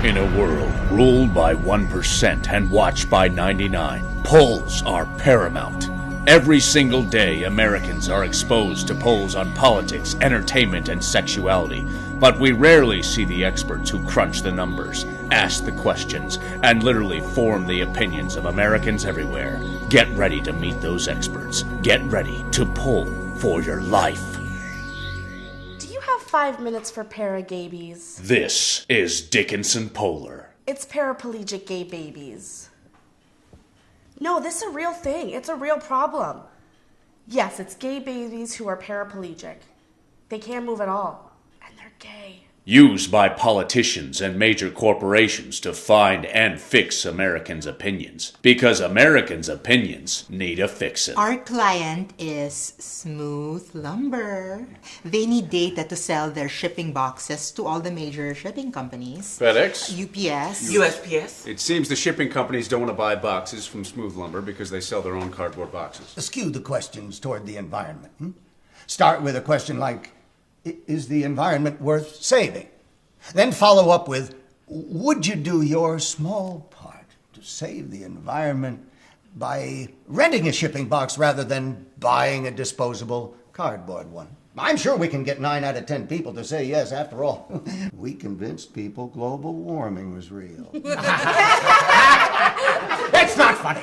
In a world ruled by 1% and watched by 99, polls are paramount. Every single day, Americans are exposed to polls on politics, entertainment, and sexuality. But we rarely see the experts who crunch the numbers, ask the questions, and literally form the opinions of Americans everywhere. Get ready to meet those experts. Get ready to poll for your life. 5 minutes for para-gaybies. This is Dickenson Polar. It's paraplegic gay babies. No, this is a real thing. It's a real problem. Yes, it's gay babies who are paraplegic. They can't move at all. And they're gay. Used by politicians and major corporations to find and fix Americans' opinions. Because Americans' opinions need a fixin'. Our client is Smooth Lumber. They need data to sell their shipping boxes to all the major shipping companies. FedEx? UPS. USPS? It seems the shipping companies don't want to buy boxes from Smooth Lumber because they sell their own cardboard boxes. Skew the questions toward the environment. Start with a question like, is the environment worth saving? Then follow up with, would you do your small part to save the environment by renting a shipping box rather than buying a disposable cardboard one? I'm sure we can get 9 out of 10 people to say yes. After all, we convinced people global warming was real. It's not funny.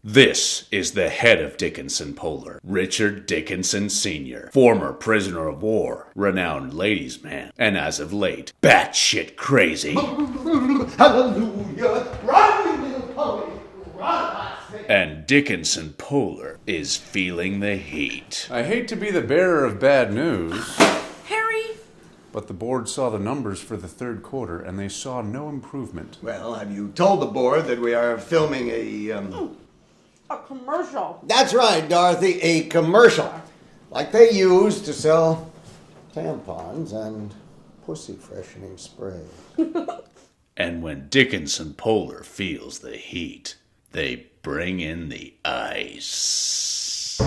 This is the head of Dickenson Polar, Richard Dickenson Sr., former prisoner of war, renowned ladies' man, and as of late, batshit crazy. Hallelujah! Run, little pony! Run! And Dickenson Polar is feeling the heat. I hate to be the bearer of bad news, Harry! but the board saw the numbers for the third quarter and they saw no improvement. Well, have you told the board that we are filming a commercial. That's right, Dorothy, a commercial. Like they use to sell tampons and pussy freshening spray. And when Dickenson Polar feels the heat, they bring in the ice.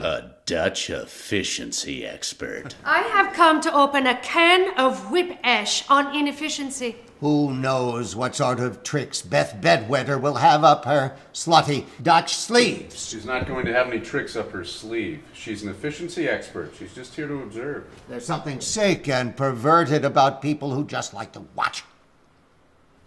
A Dutch efficiency expert. I have come to open a can of whip ash on inefficiency. Who knows what sort of tricks Beth Bedwetter will have up her slutty Dutch sleeves? She's not going to have any tricks up her sleeve. She's an efficiency expert. She's just here to observe. There's something sick and perverted about people who just like to watch.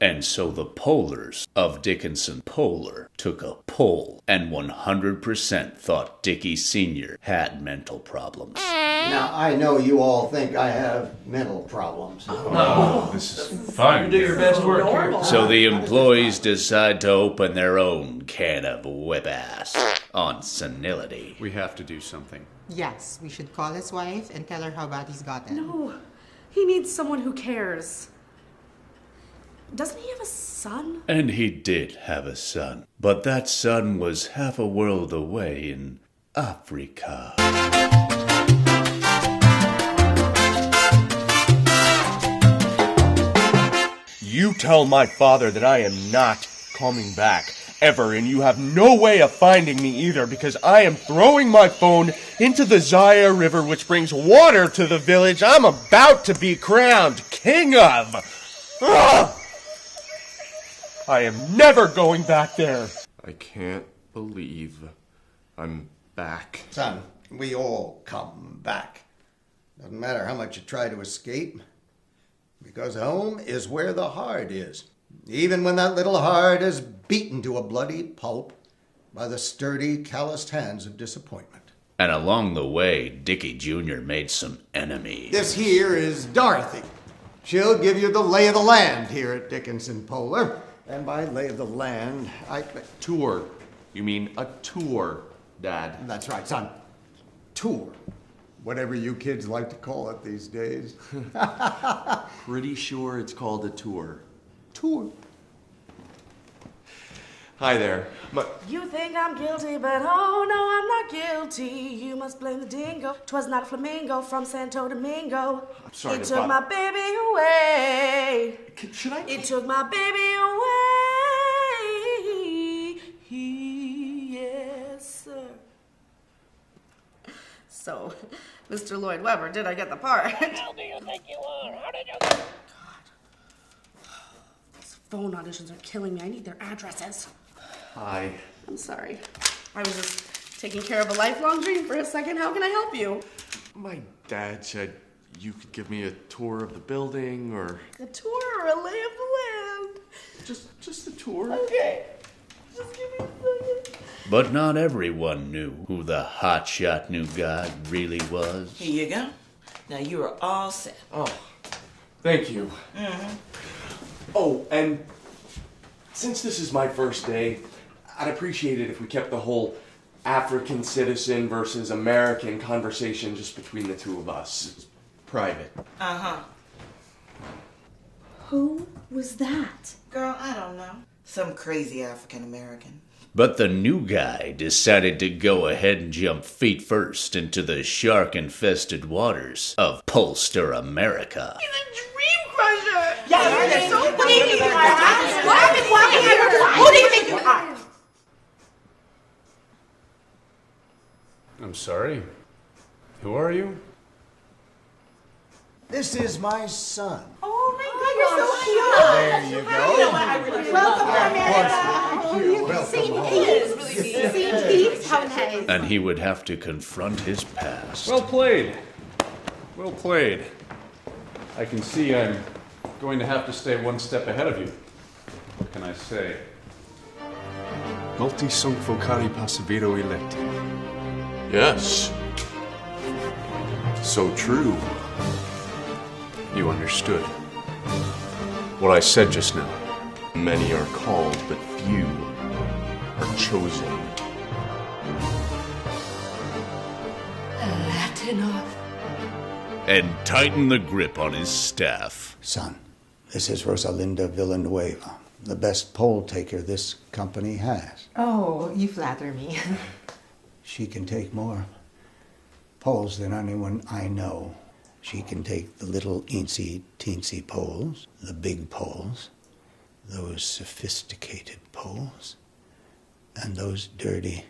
And so the Polars of Dickenson Polar took a poll, and 100% thought Dickie Sr. had mental problems. Now, I know you all think I have mental problems. Oh, this is fun. You do your best work here. So the employees decide to open their own can of whip-ass on senility. We have to do something. Yes, we should call his wife and tell her how bad he's gotten. No, he needs someone who cares. Doesn't he have a son? And he did have a son, but that son was half a world away in Africa. You tell my father that I am not coming back, ever, and you have no way of finding me either, because I am throwing my phone into the Zaire River, which brings water to the village I'm about to be crowned king of. Ugh! I am never going back there. I can't believe I'm back. Son, we all come back. Doesn't matter how much you try to escape, because home is where the heart is. Even when that little heart is beaten to a bloody pulp by the sturdy, calloused hands of disappointment. And along the way, Dickie Jr. made some enemies. This here is Dorothy. She'll give you the lay of the land here at Dickenson Polar. And by lay of the land, Tour. You mean a tour, Dad? That's right, son. Tour. Whatever you kids like to call it these days. Pretty sure it's called a tour. Tour. Hi there. You think I'm guilty, but oh no, I'm not guilty. You must blame the dingo. 'Twas not a flamingo from Santo Domingo. I'm sorry It to took bother- my baby away. Should I? It took my baby away. Yes, sir. So, Mr. Lloyd Webber, did I get the part? How do you think you are? How did you... God. These phone auditions are killing me. I need their addresses. Hi. I'm sorry. I was just taking care of a lifelong dream for a second. How can I help you? My dad said you could give me a tour of the building, or... A tour or a lay of the land? Just a tour. Okay. Just give me a second. But not everyone knew who the hotshot new guy really was. Here you go. Now you are all set. Oh, thank you. Mm-hmm. Oh, and since this is my first day, I'd appreciate it if we kept the whole African citizen versus American conversation just between the two of us. It's private. Uh-huh. Who was that? Girl, I don't know. Some crazy African American. But the new guy decided to go ahead and jump feet first into the shark-infested waters of Pollster America. He's a dream crusher! Yeah, you're so what do you think you are? Who do you think you are? I'm sorry. Who are you? This is my son. Oh my God, you're so cute. There you go. I really Welcome home. How nice. And he would have to confront his past. Well played. Well played. I can see I'm going to have to stay one step ahead of you. What can I say? Multi sunk vocari passivero electi. Yes. So true. You understood what I said just now. Many are called, but few are chosen. Latinoff. And tighten the grip on his staff. Son, this is Rosalinda Villanueva, the best poll taker this company has. Oh, you flatter me. She can take more polls than anyone I know. She can take the little eensy-teensy polls, the big polls, those sophisticated polls, and those dirty,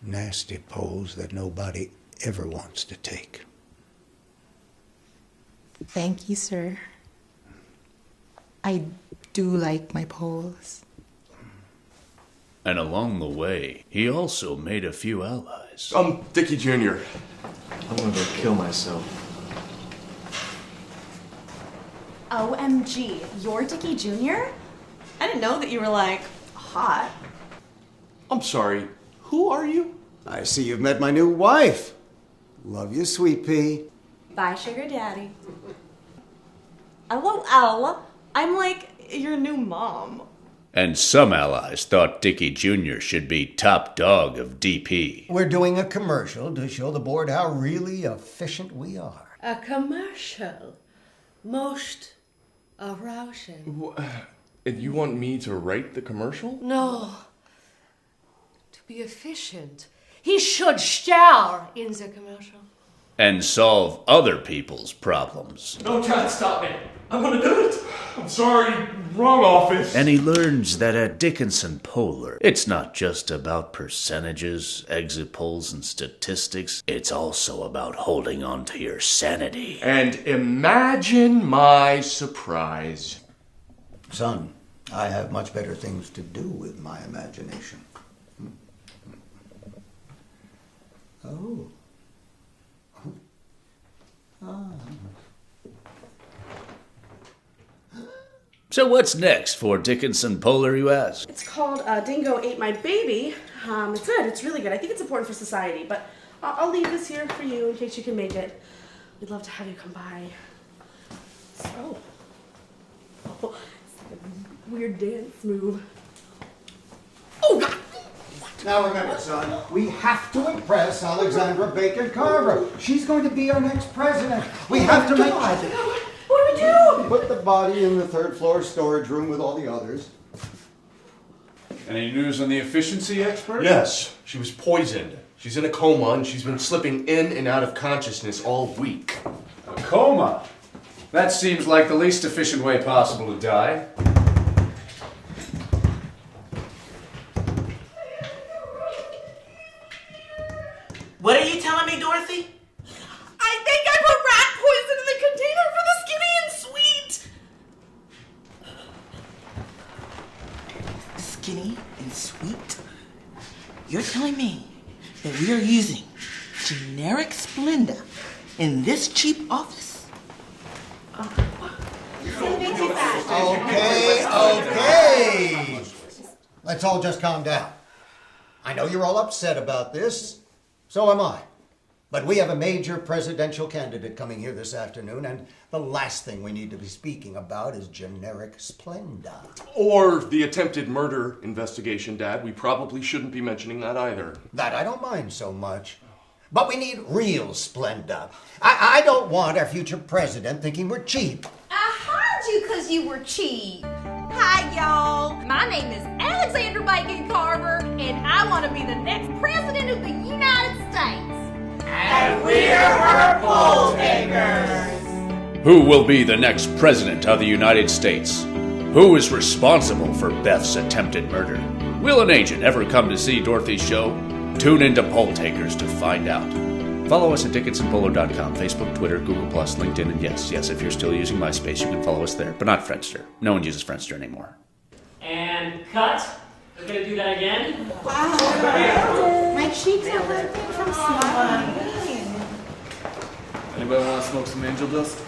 nasty polls that nobody ever wants to take. Thank you, sir. I do like my polls. And along the way, he also made a few allies. Dickie Jr. I'm gonna go kill myself. OMG, you're Dickie Jr.? I didn't know that you were, like, hot. I'm sorry. Who are you? I see you've met my new wife. Love you, sweet pea. Bye, sugar daddy. LOL. I'm like your new mom. And some allies thought Dickie Jr. should be top dog of DP. We're doing a commercial to show the board how really efficient we are. A commercial. Most arousing. And you want me to write the commercial? No. To be efficient, he should star in the commercial. And solve other people's problems. Don't try to stop me. I'm gonna do it. I'm sorry. Wrong office. And he learns that at Dickenson Polar, it's not just about percentages, exit polls, and statistics. It's also about holding on to your sanity. And imagine my surprise. Son, I have much better things to do with my imagination. Oh. So what's next for Dickenson Polar, you ask? It's called Dingo Ate My Baby. It's good. It's really good. I think it's important for society, but I'll leave this here for you in case you can make it. We'd love to have you come by. So. Oh, it's like a weird dance move. Oh, God! Now remember, son, we have to impress Alexandra Bacon Carver. She's going to be our next president. We have to make... What do we do? Put the body in the third floor storage room with all the others. Any news on the efficiency expert? Yes, she was poisoned. She's in a coma and she's been slipping in and out of consciousness all week. A coma? That seems like the least efficient way possible to die. What are you telling me, Dorothy? skinny and sweet. You're telling me that we are using generic Splenda in this cheap office? Okay. Let's all just calm down. I know you're all upset about this. So am I. But we have a major presidential candidate coming here this afternoon, and the last thing we need to be speaking about is generic Splenda. Or the attempted murder investigation, Dad. We probably shouldn't be mentioning that either. That I don't mind so much. But we need real Splenda. I don't want our future president thinking we're cheap. I hired you because you were cheap. Hi, y'all. My name is Alexander Bacon Carver, and I want to be the next president of the United States. And we're her Polltakers. Who will be the next president of the United States? Who is responsible for Beth's attempted murder? Will an agent ever come to see Dorothy's show? Tune into Polltakers to find out. Follow us at DickinsonPolo.com, Facebook, Twitter, Google+, LinkedIn, and yes, if you're still using MySpace, you can follow us there, but not Friendster. No one uses Friendster anymore. And cut. We're going to do that again. Wow. My cheeks are hurting from smoking. Anybody want to smoke some angel dust?